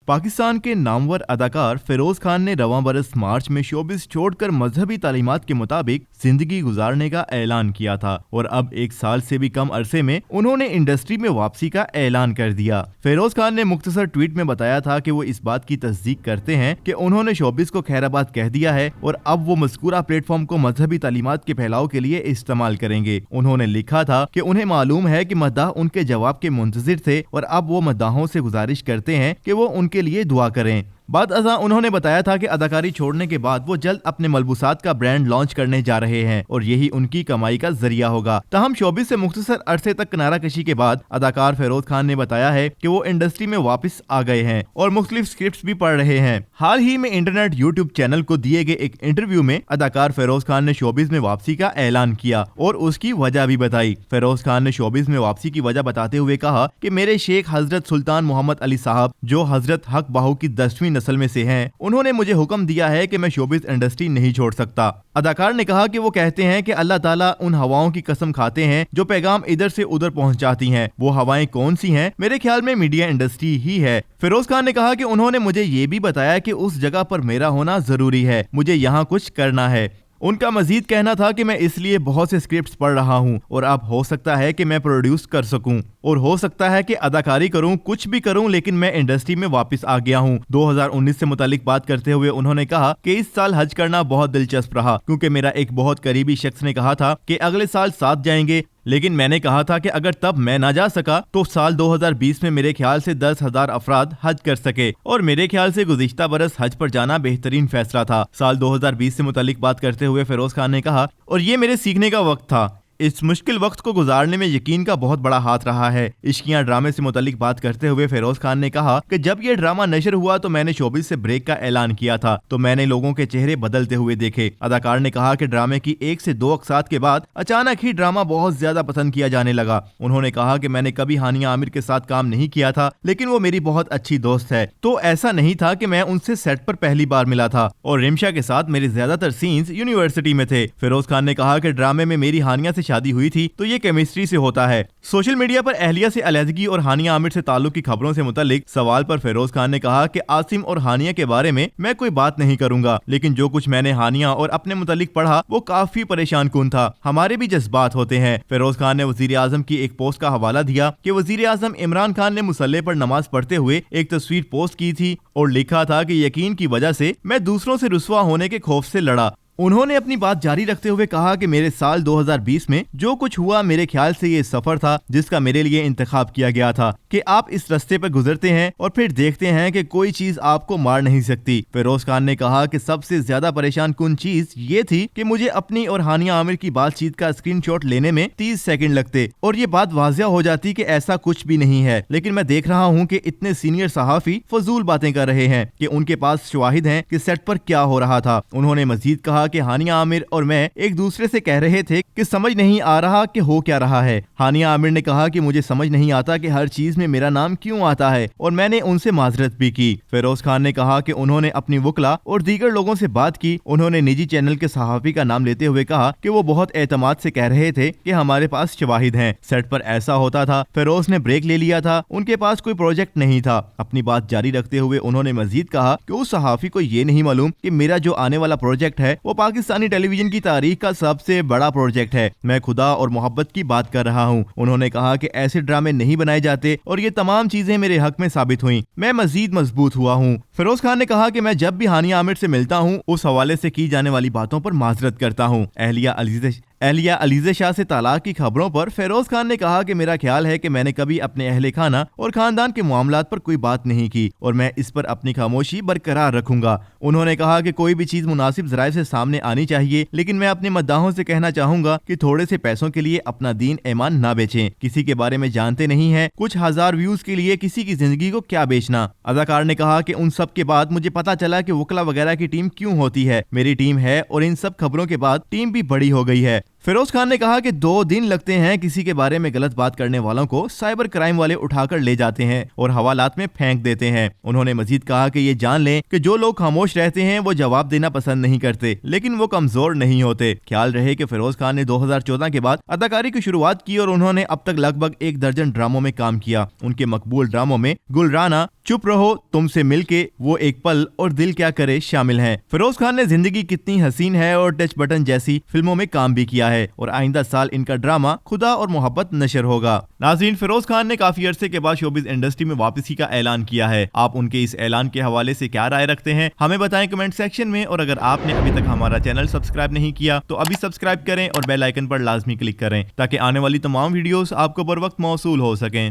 पाकिस्तान के नामवर अदाकार फिरोज खान ने रवां बरस मार्च में शोबिस छोड़कर मजहबी तालीमात के मुताबिक जिंदगी गुजारने का ऐलान किया था और अब 1 साल से भी कम अरसे में उन्होंने इंडस्ट्री में वापसी का ऐलान कर दिया। फिरोज खान ने मुख्तसर ट्वीट में बताया था कि वो इस बात की तस्दीक करते हैं कि उन्होंने शोबिस को खैराबाद कह दिया है और अब वो मज़कूरा प्लेटफॉर्म को मजहबी तालीमात के फैलाव के लिए इस्तेमाल करेंगे। उन्होंने लिखा था कि उन्हें मालूम है कि मद्दाह उनके जवाब के मुंतजिर थे और अब वो मद्दाहों से गुजारिश करते हैं कि वो उनके लिए दुआ करें। बाद अज़ा उन्होंने बताया था कि अदाकारी छोड़ने के बाद वो जल्द अपने मलबूसात का ब्रांड लॉन्च करने जा रहे हैं और यही उनकी कमाई का जरिया होगा। ताहम शोबिस से मुख्तसर अरसे तक किनारा कशी के बाद अदाकार फिरोज खान ने बताया है कि वो इंडस्ट्री में वापस आ गए हैं और मुख्तलिफ स्क्रिप्ट्स भी पढ़ रहे हैं। हाल ही में इंटरनेट यूट्यूब चैनल को दिए गए एक इंटरव्यू में अदाकार फिरोज खान ने शोबिस में वापसी का ऐलान किया और उसकी वजह भी बताई। फिरोज खान ने शोबिस में वापसी की वजह बताते हुए कहा कि मेरे शेख हजरत सुल्तान मोहम्मद अली साहब, जो हजरत हक बाहू की 10वीं नस्ल में से हैं, उन्होंने मुझे हुक्म दिया है कि मैं शोबिस इंडस्ट्री नहीं छोड़ सकता। अदाकार ने कहा कि वो कहते हैं कि अल्लाह ताला उन हवाओं की कसम खाते हैं जो पैगाम इधर से उधर पहुंचाती हैं। वो हवाएं कौन सी हैं? मेरे ख्याल में मीडिया इंडस्ट्री ही है। फिरोज खान ने कहा कि उन्होंने मुझे ये भी बताया कि उस जगह पर मेरा होना जरूरी है, मुझे यहाँ कुछ करना है। उनका मजीद कहना था कि मैं इसलिए बहुत से स्क्रिप्ट्स पढ़ रहा हूं और अब हो सकता है कि मैं प्रोड्यूस कर सकूं और हो सकता है कि अदाकारी करूं, कुछ भी करूं, लेकिन मैं इंडस्ट्री में वापस आ गया हूं। 2019 से मुतालिक बात करते हुए उन्होंने कहा कि इस साल हज करना बहुत दिलचस्प रहा क्योंकि मेरा एक बहुत करीबी शख्स ने कहा था कि अगले साल साथ जाएंगे, लेकिन मैंने कहा था कि अगर तब मैं ना जा सका तो साल 2020 में मेरे ख्याल से 10,000 अफराद हज कर सके और मेरे ख्याल से गुज़िश्ता बरस हज पर जाना बेहतरीन फैसला था। साल 2020 से मुतालिक बात करते हुए फिरोज खान ने कहा, और ये मेरे सीखने का वक्त था। इस मुश्किल वक्त को गुजारने में यकीन का बहुत बड़ा हाथ रहा है। इश्कियां ड्रामे से मुतालिक बात करते हुए फिरोज खान ने कहा कि जब ये ड्रामा नशर हुआ तो मैंने शोबिस से ब्रेक का ऐलान किया था तो मैंने लोगों के चेहरे बदलते हुए देखे। अदाकार ने कहा कि ड्रामे की 1 से 2 अक़सात के बाद अचानक ही ड्रामा बहुत ज्यादा पसंद किया जाने लगा। उन्होंने कहा कि मैंने कभी हानिया आमिर के साथ काम नहीं किया था, लेकिन वो मेरी बहुत अच्छी दोस्त है, तो ऐसा नहीं था कि मैं उनसे सेट पर पहली बार मिला था और रिमशा के साथ मेरे ज्यादातर सीन्स यूनिवर्सिटी में थे। फिरोज खान ने कहा कि ड्रामे में मेरी हानिया से शादी हुई थी तो ये केमिस्ट्री से होता है। सोशल मीडिया पर अहलिया से अलहदगी और हानिया आमिर से ताल्लुक की खबरों से मुतालिक सवाल पर फिरोज खान ने कहा कि आसिम और हानिया के बारे में मैं कोई बात नहीं करूंगा, लेकिन जो कुछ मैंने हानिया और अपने मुतालिक पढ़ा वो काफी परेशान कुन था। हमारे भी जज्बात होते हैं। फिरोज खान ने वजीर आजम की एक पोस्ट का हवाला दिया कि वजीर आजम इमरान खान ने मुसल्ले पर नमाज पढ़ते हुए एक तस्वीर पोस्ट की थी और लिखा था कि यकीन की वजह से मैं दूसरों से रुस्वा होने के खौफ से लड़ा। उन्होंने अपनी बात जारी रखते हुए कहा कि मेरे साल 2020 में जो कुछ हुआ मेरे ख्याल से ये सफर था जिसका मेरे लिए इंतखाब किया गया था कि आप इस रास्ते पर गुजरते हैं और फिर देखते हैं कि कोई चीज आपको मार नहीं सकती। फिरोज खान ने कहा कि सबसे ज्यादा परेशान कुन चीज ये थी कि मुझे अपनी और हानिया आमिर की बातचीत का स्क्रीनशॉट लेने में 30 सेकंड लगते और ये बात वाजिया हो जाती कि ऐसा कुछ भी नहीं है, लेकिन मैं देख रहा हूँ कि इतने सीनियर सहाफी फजूल बातें कर रहे हैं कि उनके पास शवाहिद हैं कि सेट पर क्या हो रहा था। उन्होंने मजीद कहा कि हानिया आमिर और मैं एक दूसरे से कह रहे थे कि समझ नहीं आ रहा कि हो क्या रहा है। हानिया आमिर ने कहा कि मुझे समझ नहीं आता कि हर चीज में मेरा नाम क्यों आता है और मैंने उनसे माजरत भी की। फिरोज खान ने कहा कि उन्होंने अपनी वकला और दीगर लोगों से बात की। उन्होंने निजी चैनल के सहाफी का नाम लेते हुए कहा कि वो बहुत एतमाद से कह रहे थे कि हमारे पास शवाहिद हैं, सेट पर ऐसा होता था। फिरोज ने ब्रेक ले लिया था, उनके पास कोई प्रोजेक्ट नहीं था। अपनी बात जारी रखते हुए उन्होंने मजीद कहा कि उस सहाफी को ये नहीं मालूम कि मेरा जो आने वाला प्रोजेक्ट है वो पाकिस्तानी टेलीविजन की तारीख का सबसे बड़ा प्रोजेक्ट है। मैं खुदा और मोहब्बत की बात कर रहा हूँ। उन्होंने कहा कि ऐसे ड्रामे नहीं बनाए जाते और ये तमाम चीजें मेरे हक में साबित हुई। मैं मजीद मजबूत हुआ हूँ। फिरोज खान ने कहा कि मैं जब भी हानिया आमिर से मिलता हूँ उस हवाले से की जाने वाली बातों पर माजरत करता हूँ। अहलिया अलीज़े शाह से तलाक की खबरों पर फिरोज खान ने कहा कि मेरा ख्याल है कि मैंने कभी अपने अहले खाना और खानदान के मामलात पर कोई बात नहीं की और मैं इस पर अपनी खामोशी बरकरार रखूंगा। उन्होंने कहा कि कोई भी चीज मुनासिब ज़राए से सामने आनी चाहिए, लेकिन मैं अपने मद्दाहों से कहना चाहूंगा कि थोड़े से पैसों के लिए अपना दीन ईमान ना बेचें। किसी के बारे में जानते नहीं है, कुछ हजार व्यूज के लिए किसी की जिंदगी को क्या बेचना। अदाकार ने कहा कि उन सब के बाद मुझे पता चला कि वकला वगैरह की टीम क्यों होती है। मेरी टीम है और इन सब खबरों के बाद टीम भी बड़ी हो गई है। फिरोज खान ने कहा कि 2 दिन लगते हैं किसी के बारे में गलत बात करने वालों को साइबर क्राइम वाले उठाकर ले जाते हैं और हवालात में फेंक देते हैं। उन्होंने मजीद कहा कि ये जान लें कि जो लोग खामोश रहते हैं वो जवाब देना पसंद नहीं करते, लेकिन वो कमजोर नहीं होते। ख्याल रहे कि फिरोज खान ने 2014 के बाद अदाकारी की शुरुआत की और उन्होंने अब तक लगभग 1 दर्जन ड्रामों में काम किया। उनके मकबूल ड्रामों में गुलराना, चुप रहो, तुमसे मिलके, वो एक पल और दिल क्या करे शामिल हैं। फिरोज खान ने जिंदगी कितनी हसीन है और टच बटन जैसी फिल्मों में काम भी किया है और आइंदा साल इनका ड्रामा खुदा और मोहब्बत नशर होगा। नाज़रीन, फिरोज खान ने काफी अरसे के बाद शोबिज इंडस्ट्री में वापसी का ऐलान किया है। आप उनके इस ऐलान के हवाले से क्या राय रखते हैं, हमें बताएं कमेंट सेक्शन में। और अगर आपने अभी तक हमारा चैनल सब्सक्राइब नहीं किया तो अभी सब्सक्राइब करें और बेल आइकन पर लाजमी क्लिक करें ताकि आने वाली तमाम वीडियोस आपको बर वक्त मौसूल हो सकें।